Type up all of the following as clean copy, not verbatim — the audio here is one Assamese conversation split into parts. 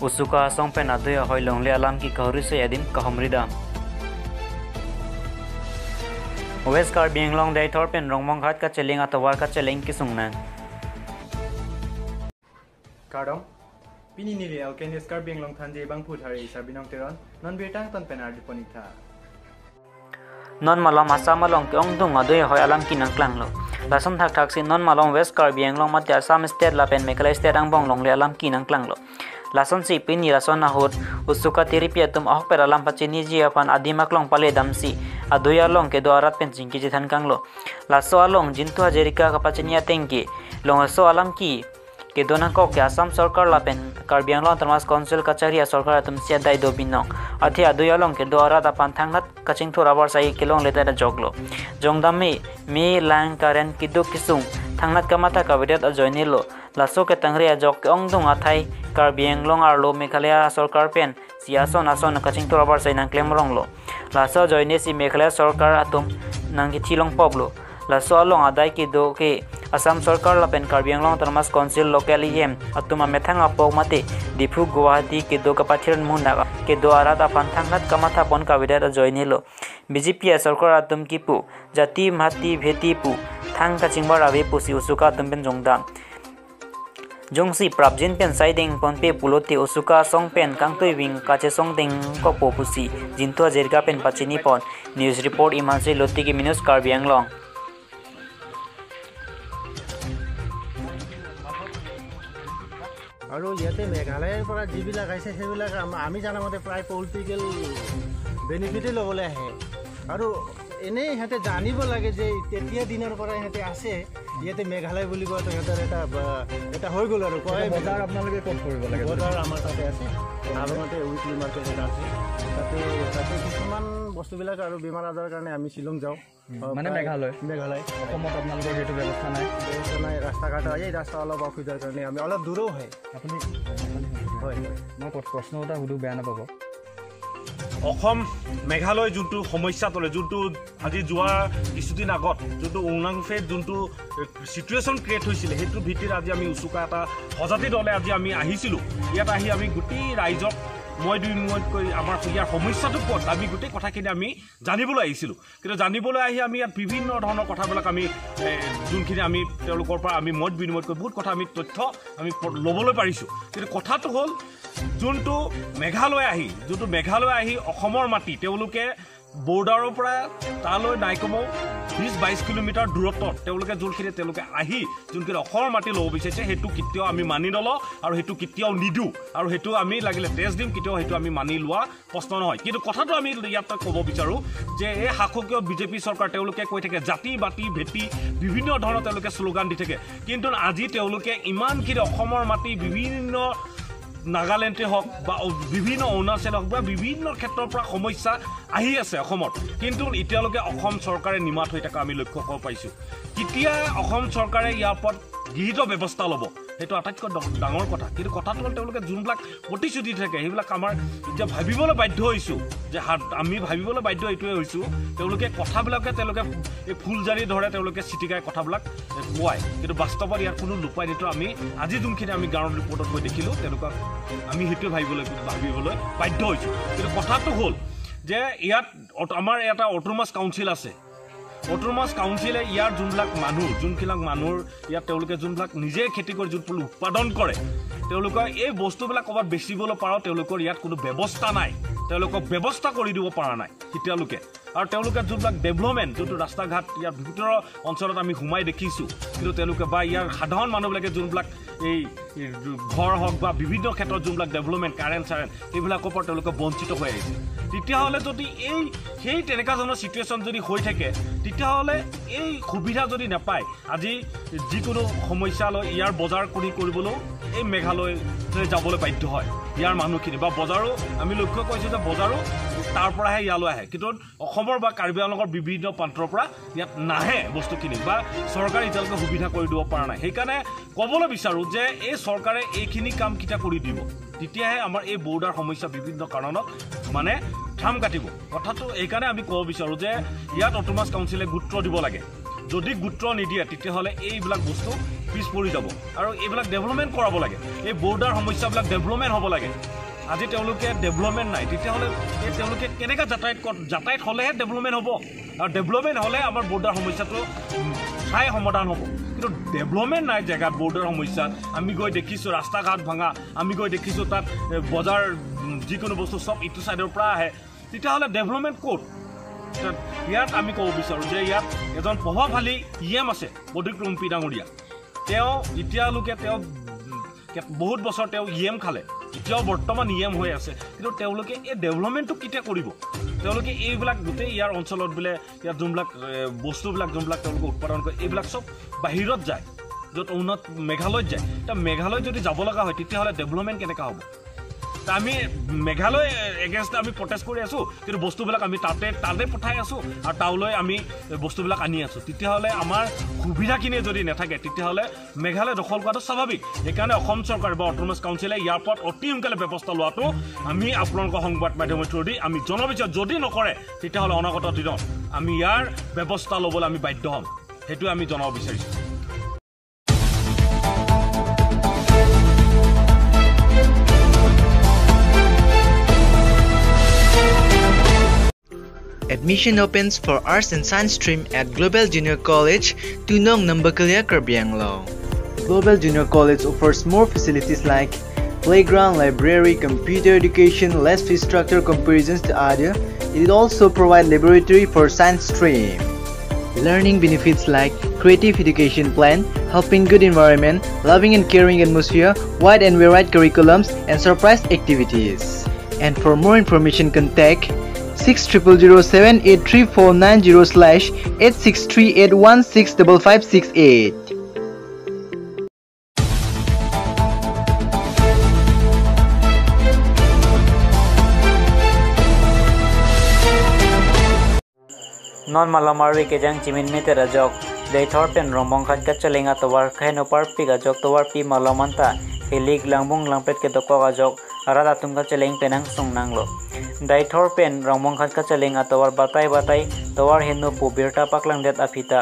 usuka song pen adoy hoi longle alam ki kahuri se yadim kahomrida West Karbi Anglong dai thor pen rongmong khat ka cheling atawar ka cheling ki sungna Kardong Pini nili alkenis Karbi Anglong thanje bang phut hari sabinong teron non betang ton pen ardi ponitha non malom asam malong ki ong dung adoy hoi alam ki nangklang lo lason thak thak sin non malong West Karbi Anglong mat Assam state la pen Meghalaya state ang bong longle alam ki nangklang lo lason si pini lason nahut usuka tiripia tum ahok per alam pachini ji apan adimaklong pale damsi adoy along ke do arat pen jingki jithan kanglo laso along jintu hajerika ka pachini atengki long so alam ki ke dona ko ke Assam sarkar la pen Karbi Anglong Termas Council kachari sarkar tum sia dai do binong athi adoy along ke do arat apan thangnat kaching thora bar sai kilong leta joglo jongdami mi lang karen kidu kisung thangnat kamata kabidet ajoinilo laso ke tangri ajok ke ongdung athai Karbi Anglong arlo Meghalaya sarkar pen siason ason kaching thora bar sai nang klemrong lo laso joine si Meghalaya sarkar atum nang thilong poblo laso along adai ki do ke Assam sarkar la pen Karbi Anglong Termas Council locally yem atuma methang apok mate Difu Guwahati ke do kapathiran muna ke do arat apan thangnat kamatha pon kabidet joinilo BJP sarkar atum kipu jati mati bheti pu thang kachingbar ave pusi usuka atum pen jongdam jongsi prabjin pen siding pon pe pulote usuka song pen kangtoi wing kache song ding ko popusi jinto jerga pen pachini pon news report imanse loti ki minus Karbi Anglong আৰু ইয়াতে মেঘালয়ৰ পৰা যিবিলাক আছে সেইবিলাক আমি জানামতে প্ৰায় পলিটিকেল বেনিফিটে ল'বলৈ আহে আৰু এনেই সিহঁতে জানিব লাগে যে তেতিয়া দিনৰ পৰা সিহঁতে আছে ইয়াতে মেঘালয় বুলি কয় সিহঁতৰ এটা হৈ গ'ল আৰু কয় বজাৰ আপোনালোকে ক'ত কৰিব লাগে বজাৰ আমাৰ তাতে আছে আগতে উইকলি মাৰ্কেট এটা আছে তাতে কিছুমান বস্তুবিলাক আৰু বেমাৰ আজাৰৰ কাৰণে আমি শ্বিলং যাওঁ মানে মেঘালয় অসমত আপোনালোকৰ সেইটো ব্যৱস্থা নাই ৰাস্তা ঘাট এই ৰাস্তা অলপ অসুবিধাৰ কাৰণে আমি অলপ দূৰও হয় আপুনি হয় মই প্ৰশ্ন এটা সুধো বেয়া নাপাব অসম মেঘালয় যোনটো সমস্যা তলে যোনটো আজি যোৱা কিছুদিন আগত যোনটো উনাংফে যোনটো সিচুৱেশ্যন ক্ৰিয়েট হৈছিল সেইটো ভিত্তিত আজি আমি উচুকা এটা সজাতি দলে আজি আমি আহিছিলোঁ ইয়াত আহি আমি গোটেই ৰাইজক মই দুই মিনিট কৈ আমাৰ ইয়াৰ সমস্যাটো ক'ত আমি গোটেই কথাখিনি আমি জানিবলৈ আহিছিলোঁ কিন্তু জানিবলৈ আহি আমি ইয়াত বিভিন্ন ধৰণৰ কথাবিলাক আমি যোনখিনি আমি তেওঁলোকৰ পৰা আমি মত বিনিময় কৰি বহুত কথা আমি তথ্য আমি ল'বলৈ পাৰিছোঁ কিন্তু কথাটো হ'ল যোনটো মেঘালয় আহি অসমৰ মাটি তেওঁলোকে বৰ্ডাৰৰ পৰা তালৈ নাইকমেও 20-22 কিলোমিটাৰ দূৰত্বত তেওঁলোকে আহি যোনখিনি অসমৰ মাটি ল'ব বিচাৰিছে সেইটো কেতিয়াও আমি মানি নলওঁ আৰু সেইটো কেতিয়াও নিদিওঁ আৰু সেইটো আমি লাগিলে টেষ্ট দিম কেতিয়াও সেইটো আমি মানি লোৱা প্ৰশ্ন নহয় কিন্তু কথাটো আমি ইয়াত ক'ব বিচাৰোঁ যে এই শাসকীয় বিজেপি চৰকাৰ তেওঁলোকে কৈ থাকে জাতি বাতি ভেটি বিভিন্ন ধৰণৰ তেওঁলোকে শ্লোগান দি থাকে কিন্তু আজি তেওঁলোকে ইমানখিনি অসমৰ মাটি বিভিন্ন নাগালেণ্ডে হওক বা বিভিন্ন অৰুণাচল হওক বা বিভিন্ন ক্ষেত্ৰৰ পৰা সমস্যা আহি আছে অসমত কিন্তু এতিয়ালৈকে অসম চৰকাৰে নিমাত হৈ থকা আমি লক্ষ্য কৰিব পাৰিছোঁ কেতিয়া অসম চৰকাৰে ইয়াৰ ওপৰত গৃহীত ব্যৱস্থা ল'ব সেইটো আটাইতকৈ ডাঙৰ কথা কিন্তু কথাটো হ'ল তেওঁলোকে যোনবিলাক প্ৰতিশ্ৰুতি থাকে সেইবিলাক আমাৰ এতিয়া ভাবিবলৈ বাধ্য হৈছোঁ যে আমি ভাবিবলৈ বাধ্য এইটোৱে হৈছোঁ তেওঁলোকে কথাবিলাকে এই ফুলজাৰি ধৰে তেওঁলোকে চিটিকাই কথাবিলাক কোৱায় কিন্তু বাস্তৱত ইয়াৰ কোনো লুপাই নিতো আমি আজি যোনখিনি আমি গাঁৱৰ ৰিপৰ্টত গৈ দেখিলোঁ তেওঁলোকক আমি সেইটোৱে ভাবিবলৈ বাধ্য হৈছোঁ কিন্তু কথাটো হ'ল যে ইয়াত আমাৰ এটা অট'নমাছ কাউন্সিল আছে অট'নমাছ কাউন্সিলে ইয়াৰ যোনবিলাক মানুহৰ ইয়াত তেওঁলোকে যোনবিলাক নিজে খেতি কৰি যোনবোৰ উৎপাদন কৰে তেওঁলোকৰ এই বস্তুবিলাক ক'ৰবাত বেচিবলৈ পাৰোঁ তেওঁলোকৰ ইয়াত কোনো ব্যৱস্থা নাই তেওঁলোকক ব্যৱস্থা কৰি দিব পৰা নাই এতিয়ালৈকে আৰু তেওঁলোকে যোনবিলাক ডেভেলপমেণ্ট যোনটো ৰাস্তা ঘাট ইয়াৰ ভিতৰৰ অঞ্চলত আমি সোমাই দেখিছোঁ কিন্তু তেওঁলোকে বা ইয়াৰ সাধাৰণ মানুহবিলাকে যোনবিলাক এই ঘৰ হওক বা বিভিন্ন ক্ষেত্ৰত যোনবিলাক ডেভেলপমেণ্ট কাৰেণ্ট এইবিলাকৰ পৰা তেওঁলোকে বঞ্চিত হৈ আহিছে তেতিয়াহ'লে যদি সেই তেনেকুৱা ধৰণৰ চিটুৱেশ্যন যদি হৈ থাকে তেতিয়াহ'লে এই সুবিধা যদি নাপায় আজি যিকোনো সমস্যা লৈ ইয়াৰ বজাৰ কৰিবলৈও এই মেঘালয়লৈ যাবলৈ বাধ্য হয় ইয়াৰ মানুহখিনি বা বজাৰো আমি লক্ষ্য কৰিছোঁ যে বজাৰো তাৰ পৰাহে ইয়ালৈ আহে কিন্তু অসমৰ বা কাৰ্বি আংলঙৰ বিভিন্ন প্ৰান্তৰ পৰা ইয়াত নাহে বস্তুখিনি বা চৰকাৰে এতিয়ালৈকে সুবিধা কৰি দিব পৰা নাই সেইকাৰণে ক'বলৈ বিচাৰোঁ যে এই চৰকাৰে এইখিনি কাম কেতিয়া কৰি দিব তেতিয়াহে আমাৰ এই বৰ্ডাৰ সমস্যা বিভিন্ন কাৰণত মানে থাম কাটিব কথাটো এইকাৰণে আমি ক'ব বিচাৰোঁ যে ইয়াত অট'নমাছ কাউন্সিলে গুৰুত্ব দিব লাগে যদি গুৰুত্ব নিদিয়ে তেতিয়াহ'লে এইবিলাক বস্তু পিছ পৰি যাব আৰু এইবিলাক ডেভেলপমেণ্ট কৰাব লাগে এই বৰ্ডাৰ সমস্যাবিলাক ডেভেলপমেণ্ট হ'ব লাগে আজি তেওঁলোকে ডেভেলপমেণ্ট নাই তেতিয়াহ'লে তেওঁলোকে কেনেকৈ যাতায়াত হ'লেহে ডেভেলপমেণ্ট হ'ব আৰু ডেভেলপমেণ্ট হ'লে আমাৰ বৰ্ডাৰ সমস্যাটো ঠাই সমাধান হ'ব কিন্তু ডেভেলপমেণ্ট নাই জেগাত বৰ্ডাৰ সমস্যাত আমি গৈ দেখিছোঁ ৰাস্তা ঘাট ভাঙা আমি গৈ দেখিছোঁ তাত বজাৰ যিকোনো বস্তু চব ইটো ছাইডৰ পৰা আহে তেতিয়াহ'লে ডেভেলপমেণ্ট ক'ত ইয়াত আমি ক'ব বিচাৰোঁ যে ইয়াত এজন প্ৰভাৱশালী EM আছে বদ্ৰিক ৰুম্পী ডাঙৰীয়া তেওঁ এতিয়ালৈকে তেওঁ বহুত বছৰ তেওঁ EM খালে এতিয়াও বৰ্তমান EM হৈ আছে কিন্তু তেওঁলোকে এই ডেভেলপমেণ্টটো কেতিয়া কৰিব তেওঁলোকে এইবিলাক গোটেই ইয়াৰ অঞ্চলত বোলে ইয়াত যোনবিলাক বস্তুবিলাক যোনবিলাক তেওঁলোকে উৎপাদন কৰে এইবিলাক চব বাহিৰত যায় য'ত উন্নত মেঘালয়ত যায় এতিয়া মেঘালয় যদি যাব লগা হয় তেতিয়াহ'লে ডেভেলপমেণ্ট কেনেকৈ হ'ব আমি মেঘালয় এগেইনষ্ট আমি প্ৰটেষ্ট কৰি আছোঁ কিন্তু বস্তুবিলাক আমি তাতে পঠাই আছোঁ আৰু তালৈ আমি বস্তুবিলাক আনি আছোঁ তেতিয়াহ'লে আমাৰ সুবিধাখিনি যদি নাথাকে তেতিয়াহ'লে মেঘালয় দখল কৰাটো স্বাভাৱিক সেইকাৰণে অসম চৰকাৰ বা অট'নমাছ কাউন্সিলে ইয়াৰ ওপৰত অতি সোনকালে ব্যৱস্থা লোৱাটো আমি আপোনালোকৰ সংবাদ মাধ্যমৰ থ্ৰুদি আমি জনবিচাৰ যদি নকৰে তেতিয়াহ'লে অনাগত দিনত আমি ইয়াৰ ব্যৱস্থা ল'বলৈ আমি বাধ্য হ'ম সেইটোৱে আমি জনাব বিচাৰিছোঁ Admission opens for Arts and Science stream at Global Junior College, Tunong Nambakalya, Karbi Anglong. Global Junior College offers more facilities like playground, library, computer education, less fee structure comparisons to other. It also provides laboratory for science stream. Learning benefits like creative education plan, helping good environment, loving and caring atmosphere, wide and varied curriculums, and surprise activities. And for more information, contact 6000-83490/8638165568. Non malamari ke jang chimin mete rajok dei thorpen rombong khat ka chalenga towar khaino parpi ga jok towar pi malamanta helik langbung langpet ke toko ga jok arada tumka cheleng penang songnanglo dai thorpen rombong khat ka chalenga towar batai towar henu pubirta paklang det afita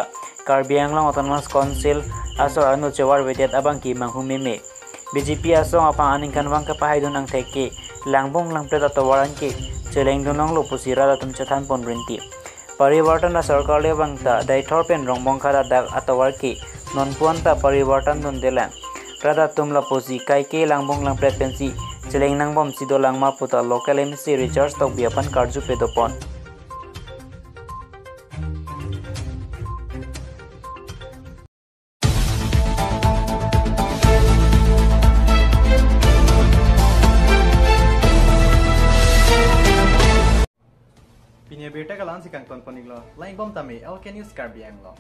Karbi Anglong Autonomous Council asor anu chewar wetet abang ki manghumi me BJP asong apang aning kanwang ka pahaidun ang theki langbung langpet towaran ki cheleng dunong lo pusira da tum chathan pon brinti परिवर्तन सरकारले बंगता दैथोरपेन रंगबंखा दा अतवर की ननपुअनता परिवर्तन दुन देला प्रदा तुमला पोसी काइके लांगबंग लांगप्रेत पेंसी चलेंग नांगबम सिदो लांगमा पुता लोकल एमसी रिचार्ज तक बियापन कार्जु पेदोपन Pinya berita kalan si kang ton poniglo, lain bom tami, Alken News Karbi Anglong.